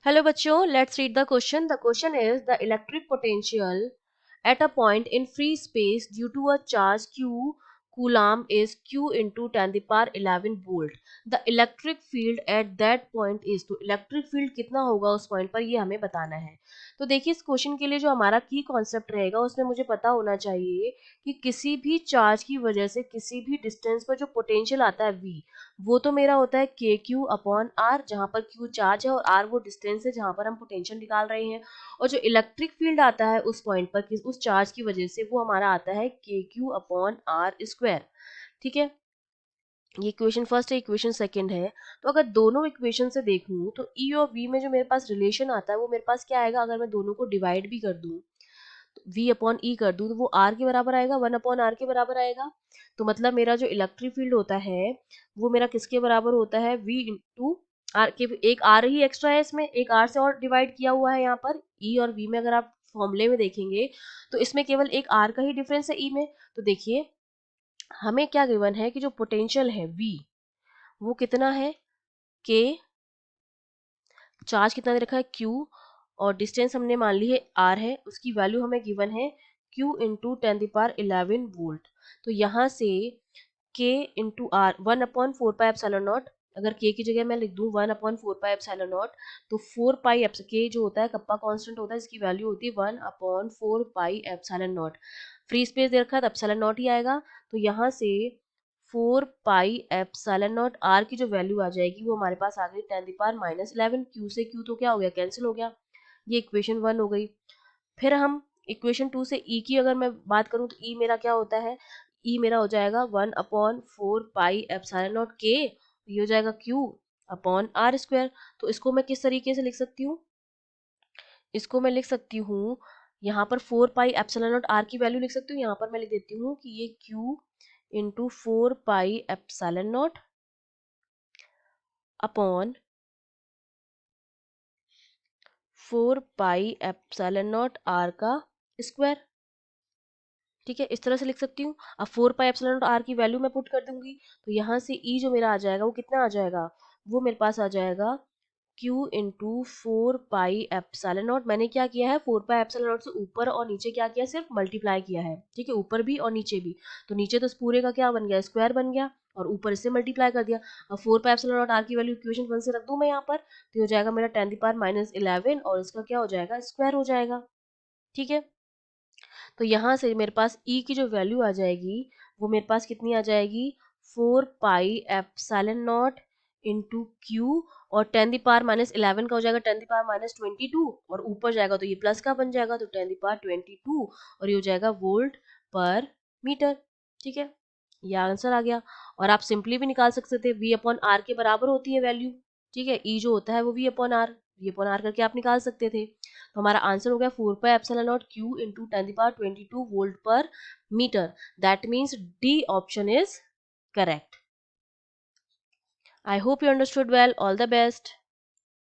Hello बच्चों, let's read the question. The question is the electric potential at a point in free space due to a charge q coulomb is q into 10 the power 11 volt. The electric field at that point is, तो electric field कितना होगा उस point पर, ये हमें बताना है। तो देखिए इस क्वेश्चन के लिए जो हमारा की कॉन्सेप्ट रहेगा उसमें मुझे पता होना चाहिए कि किसी भी चार्ज की वजह से किसी भी डिस्टेंस पर जो पोटेंशियल आता है v, वो तो मेरा होता है के क्यू अपॉन आर, जहाँ पर क्यू चार्ज है और आर वो डिस्टेंस है जहाँ पर हम पोटेंशियल निकाल रहे हैं। और जो इलेक्ट्रिक फील्ड आता है उस पॉइंट पर उस चार्ज की वजह से, वो हमारा आता है के क्यू अपॉन आर स्क्वायर। ठीक है, ये इक्वेशन फर्स्ट है, इक्वेशन सेकंड है। तो अगर दोनों इक्वेशन से देखूं तो ई और वी में जो मेरे पास रिलेशन आता है वो मेरे पास क्या आएगा, अगर मैं दोनों को डिवाइड भी कर दूं, v अपॉन ई कर दूं, तो वो r के बराबर आएगा, 1 अपॉन आर के बराबर आएगा। तो मतलब मेरा जो इलेक्ट्रिक फील्ड होता है वो मेरा किसके बराबर होता है, v इंटू आर के। एक r ही एक्स्ट्रा है इसमें, एक r से और डिवाइड किया हुआ है यहाँ पर। e और v में अगर आप फॉर्मूले में देखेंगे तो इसमें केवल एक r का ही डिफरेंस है e में। तो देखिए हमें क्या गिवन है कि जो पोटेंशियल है v वो कितना है, k, चार्ज कितना दे रखा है q, और डिस्टेंस हमने मान ली है r है, उसकी वैल्यू हमें गिवन है q इंटू 10 पावर 11 वोल्ट। तो यहाँ से k into r 1 upon 4 pi epsilon naught, अगर k की जगह मैं लिख दूं 1 अपॉन 4 पाई एप्सिलॉन नॉट, तो 4 पाई k जो होता है कप्पा कांस्टेंट होता है, इसकी वैल्यू होती है 1 upon 4 pi epsilon naught. Free space दे रखा है तो एप्सिलॉन नॉट ही आएगा। तो यहाँ से 4 पाई एप्सिलॉन नॉट आर की जो वैल्यू आ जाएगी वो हमारे पास आ गई 10 पावर माइनस 11। क्यू से क्यू तो क्या हो गया, कैंसिल हो गया। ये इक्वेशन 1 हो गई। फिर हम इक्वेशन 2 से ई की अगर मैं बात करूं तो ई मेरा क्या होता है, ई मेरा हो जाएगा 1 अपॉन 4 पाई एप्सिलॉन नॉट के, ये हो जाएगा क्यू अपॉन आर स्क्वायर। तो इसको मैं किस तरीके से लिख सकती हूँ, इसको मैं लिख सकती हूँ यहाँ पर 4 पाई एप्सिलॉन नॉट आर की वैल्यू लिख सकती हूँ, यहाँ पर मैं लिख देती हूँ कि ये q into 4 pi epsilon naught upon 4 pi epsilon naught r का स्क्वायर। ठीक है, इस तरह से लिख सकती हूँ। अब 4 पाई एप्सिलॉन नॉट आर की वैल्यू मैं पुट कर दूंगी, तो यहाँ से ई जो मेरा आ जाएगा वो कितना आ जाएगा, वो मेरे पास आ जाएगा Q into 4 pi epsilon not. मैंने क्या किया है, 4 पाई एप्सिलॉन नॉट से ऊपर और नीचे क्या किया, सिर्फ मल्टीप्लाई किया है। ठीक है, ऊपर भी और नीचे भी। तो नीचे तो इस पूरे का क्या बन गया, स्क्वायर बन गया, और ऊपर इससे मल्टीप्लाई कर दिया। अब 4 पाई एप्सिलॉन नॉट आर की वैल्यू इक्वेशन 1 से रख दूं मैं यहाँ पर, तो हो जाएगा मेरा 10 पावर माइनस 11, और इसका क्या हो जाएगा, स्क्वायर हो जाएगा। ठीक है, तो यहाँ से मेरे पास E की जो वैल्यू आ जाएगी वो मेरे पास कितनी आ जाएगी, 4 pi epsilon not into Q, और 10 पावर माइनस 11 का हो जाएगा 10 पावर माइनस 22, और ऊपर जाएगा तो ये प्लस का बन जाएगा, तो 10 पावर 22, और ये हो जाएगा वोल्ट पर मीटर। ठीक है, ये आंसर आ गया। और आप सिंपली भी निकाल सकते थे, v अपॉन आर के बराबर होती है वैल्यू। ठीक है, E जो होता है वो v अपॉन आर करके आप निकाल सकते थे। तो हमारा आंसर हो गया 4 pi epsilon naught Q into 10 power 22 volt per metre. That means D option is correct. I hope you understood well. All the best.